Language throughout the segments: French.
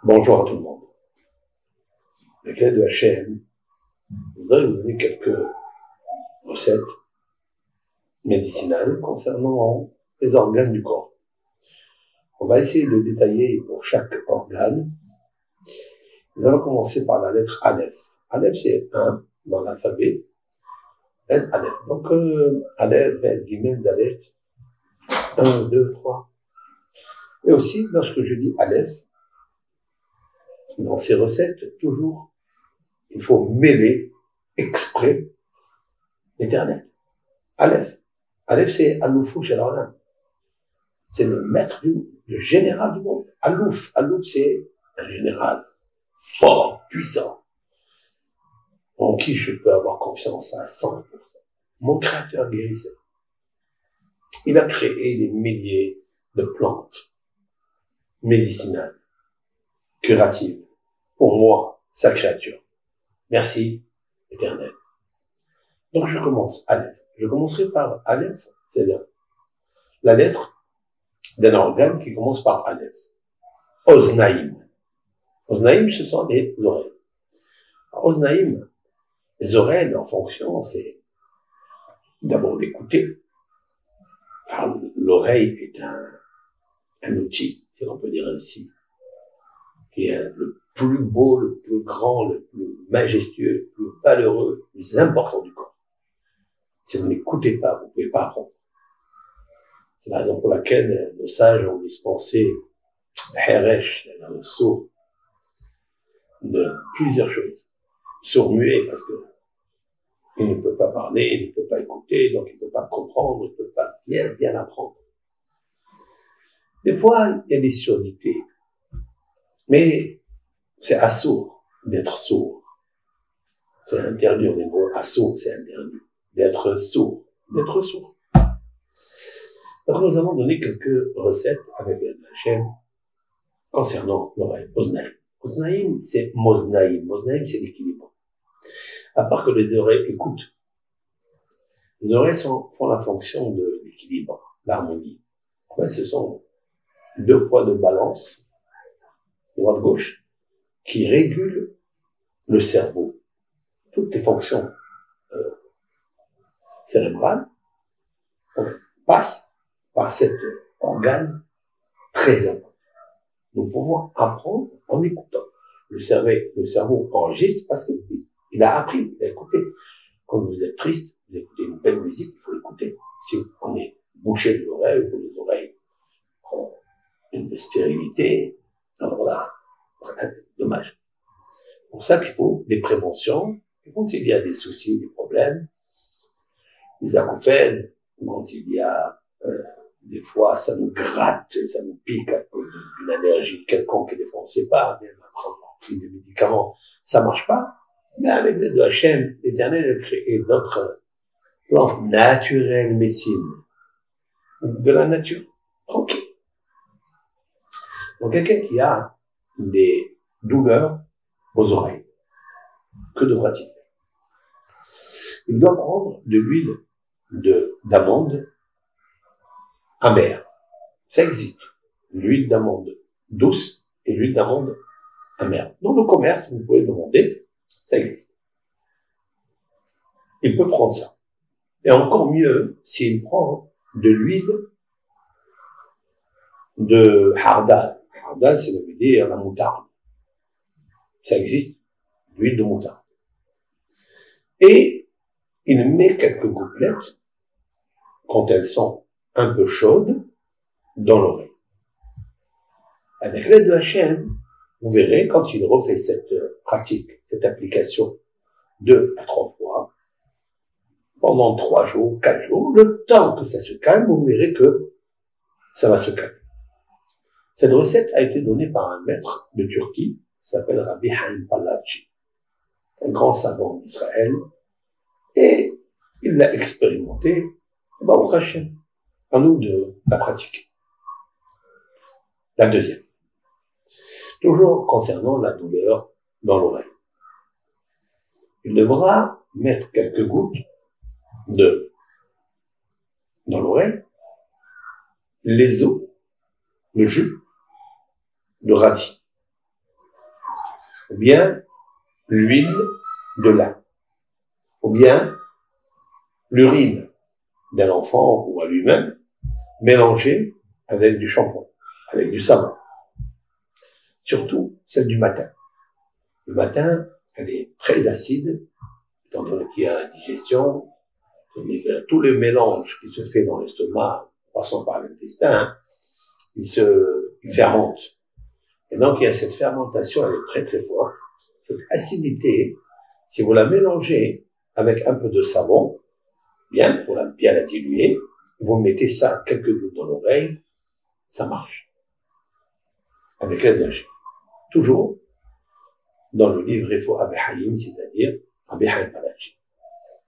Bonjour à tout le monde. Avec l'aide de Hachem, je voudrais vous donner quelques recettes médicinales concernant les organes du corps. On va essayer de détailler pour chaque organe. Nous allons commencer par la lettre Aleph. Aleph, c'est 1 dans l'alphabet. Lettre Aleph. Donc, Aleph, Bet, Gimel, Dalet. 1, 2, 3. Et aussi, lorsque je dis Aleph, dans ces recettes, toujours, il faut mêler exprès l'éternel. Aleph. Aleph, c'est Aloufou chez l'Orlan. C'est le maître le général du monde. Alouf. Alouf, c'est un général fort, puissant, en qui je peux avoir confiance à 100%. Mon créateur guérisseur. Il a créé des milliers de plantes médicinales, curatives, pour moi, sa créature. Merci, éternel. Donc je commence, Aleph. Je commencerai par Aleph, c'est-à-dire la lettre d'un organe qui commence par Aleph. Oznaïm. Oznaïm, ce sont les oreilles. Oznaïm, les oreilles, leur fonction, c'est d'abord d'écouter. L'oreille est un outil, si on peut dire ainsi, qui est le plus beau, le plus grand, le plus majestueux, le plus valeureux, le plus important du corps. Si vous n'écoutez pas, vous ne pouvez pas apprendre. C'est la raison pour laquelle nos sages ont dispensé Heresh, le sourd, de plusieurs choses. Sourd-muet, parce que il ne peut pas parler, il ne peut pas écouter, donc il ne peut pas comprendre, il ne peut pas bien apprendre. Des fois, il y a des surdités. Mais c'est assourd d'être sourd. C'est interdit au niveau assourd, c'est interdit. D'être sourd. D'être sourd. Donc nous allons donner quelques recettes avec la chaîne concernant l'oreille. Oznaïm. Oznaïm, c'est Moznaïm. Moznaïm, c'est l'équilibre. À part que les oreilles écoutent. Les oreilles font la fonction de l'équilibre, l'harmonie. En fait, ce sont deux poids de balance, droite-gauche, qui régulent le cerveau. Toutes les fonctions cérébrales passent par cet organe très important. Nous pouvons apprendre en écoutant. Le cerveau enregistre parce qu'il a appris, il a écouté. Quand vous êtes triste, vous écoutez une belle musique, il faut l'écouter. Si on est bouché de l'oreille, ou les oreilles ont une stérilité, alors là, dommage. C'est pour ça qu'il faut des préventions. Et quand il y a des soucis, des problèmes, des acouphènes, quand il y a des fois ça nous gratte, ça nous pique à cause d'une allergie quelconque, et des fois on ne sait pas, même après avoir pris des médicaments, ça marche pas. Mais avec l'aide de Hachem, l'Éternel a créé d'autres plantes naturelles, médecine, de la nature, tranquille. Donc quelqu'un qui a des douleurs aux oreilles, que devra-t-il faire? Il doit prendre de l'huile d'amande amère. Ça existe. L'huile d'amande douce et l'huile d'amande amère. Dans le commerce, vous pouvez demander, ça existe. Il peut prendre ça. Et encore mieux, s'il prend de l'huile de hardal. Hardal, ça veut dire la moutarde. Ça existe, l'huile de moutarde. Et il met quelques gouttelettes, quand elles sont un peu chaudes, dans l'oreille. Avec l'aide de Hachem, vous verrez, quand il refait cette pratique, cette application 2 à 3 fois, pendant 3 jours, 4 jours, le temps que ça se calme, vous verrez que ça va se calmer. Cette recette a été donnée par un maître de Turquie, qui s'appelle Rabbi Haim Pallachi, un grand savant d'Israël, et il l'a expérimenté, Baruch Hashem, à nous de la pratiquer. La deuxième. Toujours concernant la douleur dans l'oreille. Il devra mettre quelques gouttes dans l'oreille, les os, le jus, le radis. ou bien l'huile de lin, ou bien l'urine d'un enfant ou à lui-même, mélangée avec du shampoing, avec du savon. Surtout celle du matin. Le matin, elle est très acide, étant donné qu'il y a la digestion, tout le mélange qui se fait dans l'estomac, passant par l'intestin, il fermente. Et donc, il y a cette fermentation, elle est très très forte. Cette acidité, si vous la mélangez avec un peu de savon, bien, pour bien la diluer, vous mettez ça quelques gouttes dans l'oreille, ça marche. Avec l'aide d'un jet. Toujours dans le livre Refo Abi Hayim, c'est-à-dire Abi Hayim Palachi.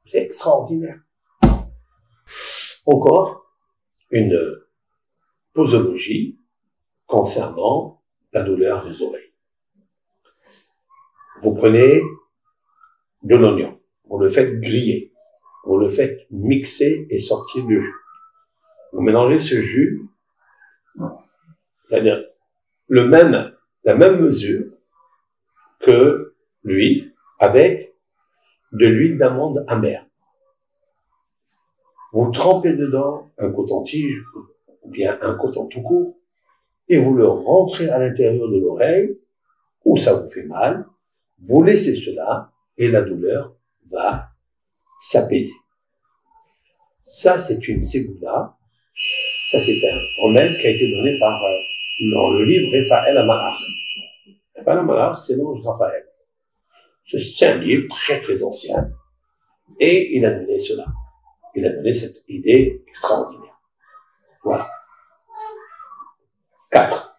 C'est extraordinaire. Encore une posologie concernant la douleur des oreilles. Vous prenez de l'oignon, vous le faites griller, vous le faites mixer et sortir du jus. Vous mélangez ce jus, c'est-à-dire la même mesure que l'huile avec de l'huile d'amande amère. Vous trempez dedans un coton-tige ou bien un coton tout court et vous le rentrez à l'intérieur de l'oreille où ça vous fait mal. Vous laissez cela et la douleur va s'apaiser. Ça, c'est une ségoula. Ça, c'est un remède qui a été donné dans le livre Raphaël Amalach. Raphaël Amalach, c'est l'ange Raphaël. C'est un livre très très ancien. Et il a donné cela. Il a donné cette idée extraordinaire. Voilà. 4.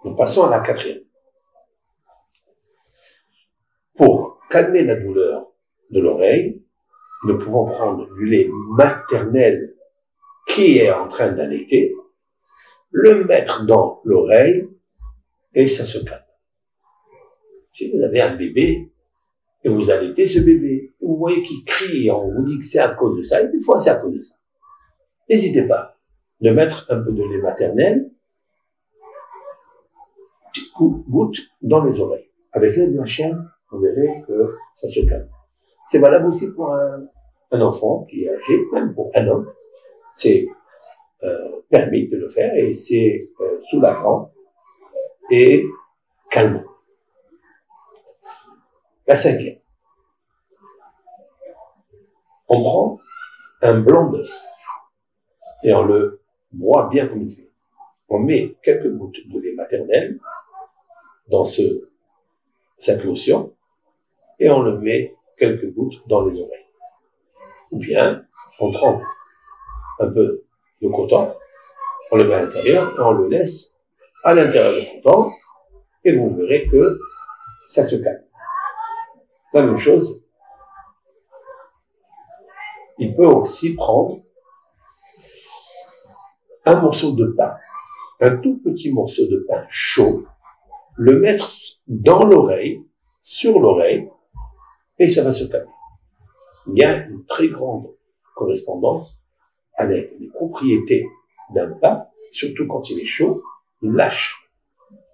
Nous passons à la 4e. Pour calmer la douleur de l'oreille, nous pouvons prendre du lait maternel qui est en train d'allaiter, le mettre dans l'oreille et ça se calme. Si vous avez un bébé et vous allaitez ce bébé, vous voyez qu'il crie, on vous dit que c'est à cause de ça, et des fois c'est à cause de ça. N'hésitez pas de mettre un peu de lait maternel, petite goutte dans les oreilles. Avec l'aide d'un chien, vous verrez que ça se calme. C'est valable aussi pour un enfant qui est âgé, même pour un homme. C'est permis de le faire et c'est soulageant et calmant. La 5e. On prend un blanc d'œuf et on le broie bien comme il fait. On met quelques gouttes de lait maternel dans cette lotion et on le met quelques gouttes dans les oreilles. Ou bien, on trempe un peu de coton, on le met à l'intérieur et on le laisse à l'intérieur du coton et vous verrez que ça se calme. La même chose, il peut aussi prendre un morceau de pain, un tout petit morceau de pain chaud, le mettre dans l'oreille, sur l'oreille, et ça va se calmer. Il y a une très grande correspondance avec les propriétés d'un pain, surtout quand il est chaud, il lâche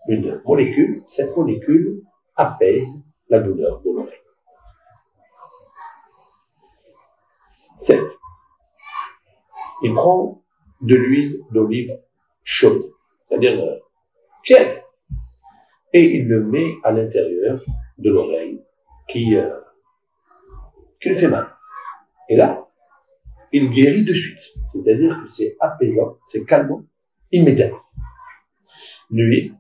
une molécule, cette molécule apaise la douleur de l'oreille. 7. Il prend de l'huile d'olive chaude, c'est-à-dire tiède, et il le met à l'intérieur de l'oreille qui lui fait mal. Et là, il guérit de suite, c'est-à-dire que c'est apaisant, c'est calmant, immédiatement. L'huile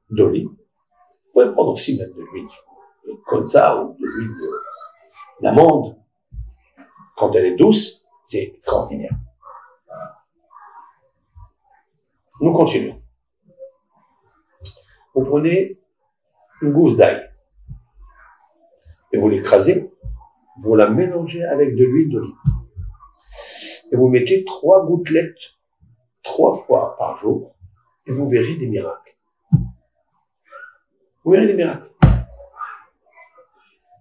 d'olive, vous pouvez prendre aussi même de l'huile comme ça, ou de l'huile d'amande. Quand elle est douce, c'est extraordinaire. Nous continuons. Vous prenez une gousse d'ail et vous l'écrasez, vous la mélangez avec de l'huile d'olive et vous mettez 3 gouttelettes 3 fois par jour et vous verrez des miracles. Vous verrez des miracles.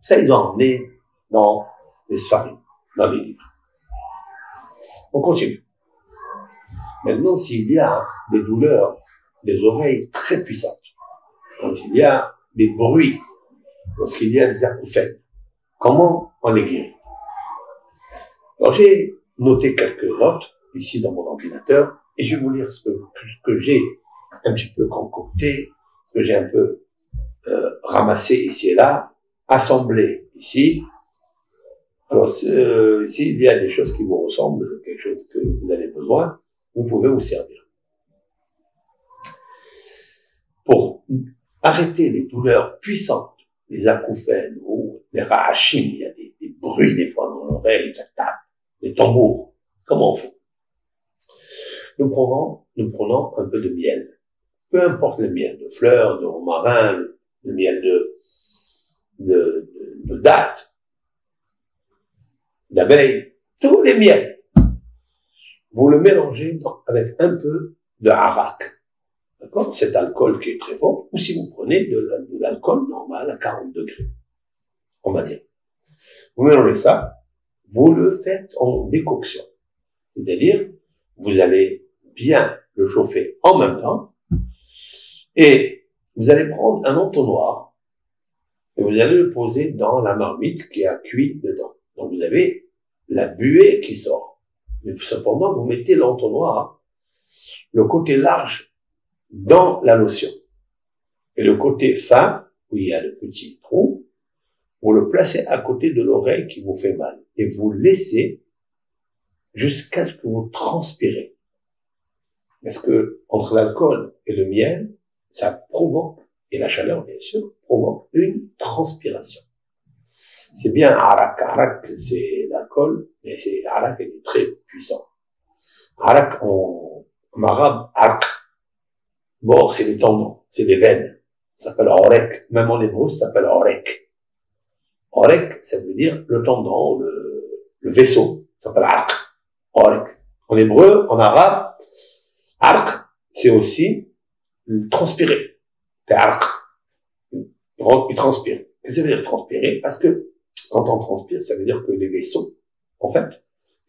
Ça, ils ont emmené dans les Sfarim, dans les livres. On continue. Maintenant, s'il y a des douleurs des oreilles très puissantes, quand il y a des bruits lorsqu'il y a des acouphènes. Comment on les guérit? Alors j'ai noté quelques notes ici dans mon ordinateur et je vais vous lire ce que j'ai un petit peu concocté, ce que j'ai un peu ramassé ici et là, assemblé ici. Alors s'il y a des choses qui vous ressemblent, quelque chose que vous avez besoin, vous pouvez vous servir. Pour arrêter les douleurs puissantes, les acouphènes ou les ra'achim, il y a des bruits des fois dans l'oreille, ça tape, les tambours. Comment on fait? Nous prenons un peu de miel. Peu importe le miel, de fleurs, de romarin, le miel de date, d'abeille, tous les miels. Vous le mélangez avec un peu de arak. D'accord? Cet alcool qui est très fort, ou si vous prenez de l'alcool normal à 40 degrés, on va dire. Vous mélangez ça, vous le faites en décoction. C'est-à-dire, vous allez bien le chauffer en même temps, et vous allez prendre un entonnoir, et vous allez le poser dans la marmite qui a cuit dedans. Donc vous avez la buée qui sort. Mais cependant, vous mettez l'entonnoir, le côté large, dans la lotion. Et le côté fin, où il y a le petit trou, vous le placez à côté de l'oreille qui vous fait mal. Et vous laissez jusqu'à ce que vous transpirez. Parce que entre l'alcool et le miel, ça provoque, et la chaleur bien sûr, provoque une transpiration. C'est bien arak. Arak, c'est l'alcool, mais c'est arak, il est très puissant. Arak, en arabe, arak. Bon, c'est les tendons, c'est les veines. Ça s'appelle orek. Même en hébreu, ça s'appelle orek. Orek, ça veut dire le tendon, le vaisseau. Ça s'appelle arq. Orek. En hébreu, en arabe, arq, c'est aussi transpirer. C'est arq. Il transpire. Qu'est-ce que ça veut dire transpirer? Parce que quand on transpire, ça veut dire que les vaisseaux, en fait,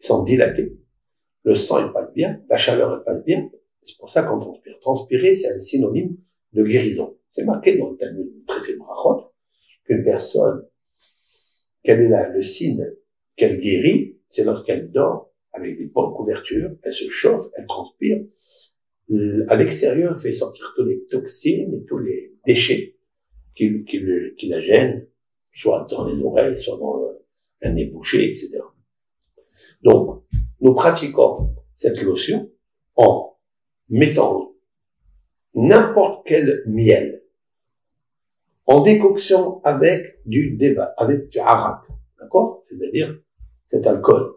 ils sont dilatés. Le sang, il passe bien. La chaleur, elle passe bien. C'est pour ça qu'on transpire. Transpirer, c'est un synonyme de guérison. C'est marqué dans le Talmud, le traité de Brachot, qu'une personne, quel est le signe qu'elle guérit, c'est lorsqu'elle dort avec des bonnes couvertures, elle se chauffe, elle transpire. À l'extérieur, elle fait sortir tous les toxines et tous les déchets qui la gênent, soit dans les oreilles, soit dans un nez bouché, etc. Donc, nous pratiquons cette lotion en mettant n'importe quel miel en décoction avec du débat, avec du arak, d'accord? C'est-à-dire cet alcool.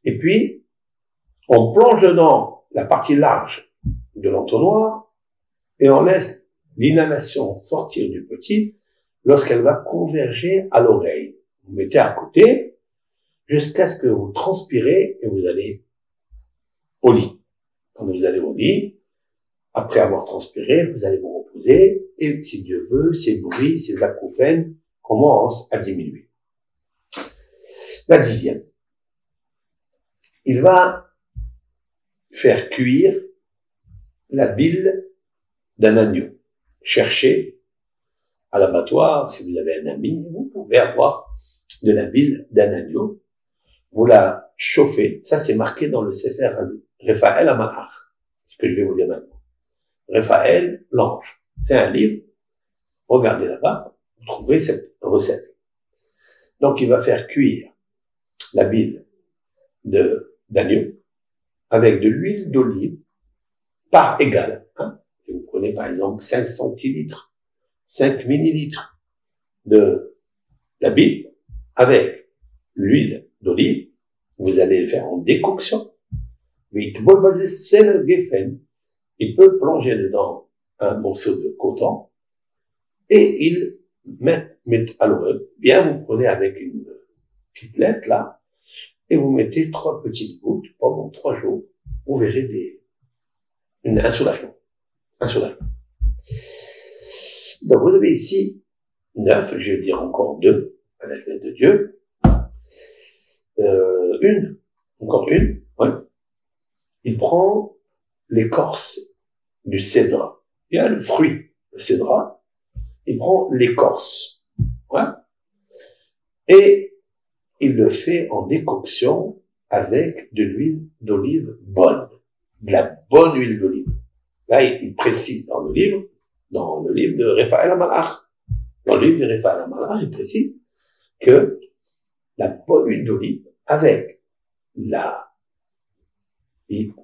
Et puis, on plonge dedans la partie large de l'entonnoir et on laisse l'inhalation sortir du petit lorsqu'elle va converger à l'oreille. Vous mettez à côté jusqu'à ce que vous transpirez et vous allez au lit. Quand vous allez au lit, après avoir transpiré, vous allez vous reposer, et si Dieu veut, ces bruits, ces acouphènes commencent à diminuer. La 10e. Il va faire cuire la bile d'un agneau. Cherchez à l'abattoir, si vous avez un ami, vous pouvez avoir de la bile d'un agneau. Vous la chauffez. Ça, c'est marqué dans le Sefer Raphaël Amalach. Ce que je vais vous dire maintenant. Raphaël, l'ange. C'est un livre. Regardez là-bas. Vous trouverez cette recette. Donc, il va faire cuire la bile d'agneau avec de l'huile d'olive par égal. Hein. Vous prenez par exemple 5 centilitres, 5 millilitres de la bile avec l'huile d'olive. Vous allez le faire en décoction. Il peut plonger dedans un morceau de coton et il met à l'eau. Bien, vous prenez avec une pipelette là et vous mettez 3 petites gouttes pendant 3 jours. Vous verrez un soulagement. Un soulagement. Donc vous avez ici 9, je vais dire encore 2 avec l'aide de Dieu. Encore une, ouais. Il prend l'écorce du cédra. Il y a le fruit, le cédra. Il prend l'écorce. Voilà. Et il le fait en décoction avec de l'huile d'olive bonne, de la bonne huile d'olive. Là, il précise dans le livre de Raphaël Amalach, dans le livre de Raphaël Amalach, il précise que la bonne huile d'olive avec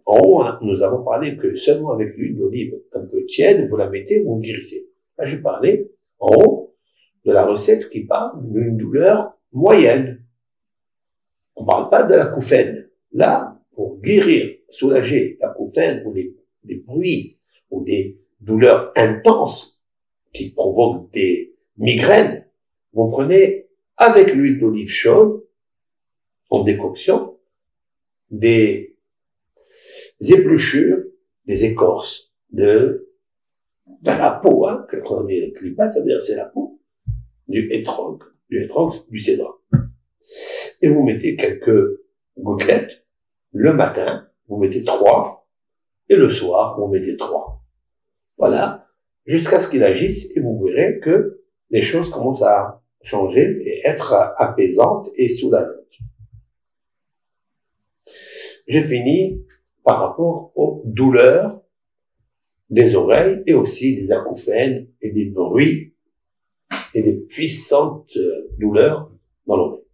en haut, hein, nous avons parlé que seulement avec l'huile d'olive un peu tiède, vous la mettez, vous guérissez. Là, je parlais en haut de la recette qui parle d'une douleur moyenne. On parle pas de l'acouphène. Là, pour guérir, soulager l'acouphène ou des bruits ou des douleurs intenses qui provoquent des migraines, vous prenez avec l'huile d'olive chaude, en décoction, des épluchures, des écorces de la peau, hein, quand on dit clipat, ça veut dire c'est la peau, du hétrog, du cédrat. Et vous mettez quelques gouttelettes, le matin, vous mettez 3, et le soir, vous mettez 3. Voilà, jusqu'à ce qu'il agisse, et vous verrez que les choses commencent à changer et être apaisantes et soulageantes. J'ai fini par rapport aux douleurs des oreilles et aussi des acouphènes et des bruits et des puissantes douleurs dans l'oreille.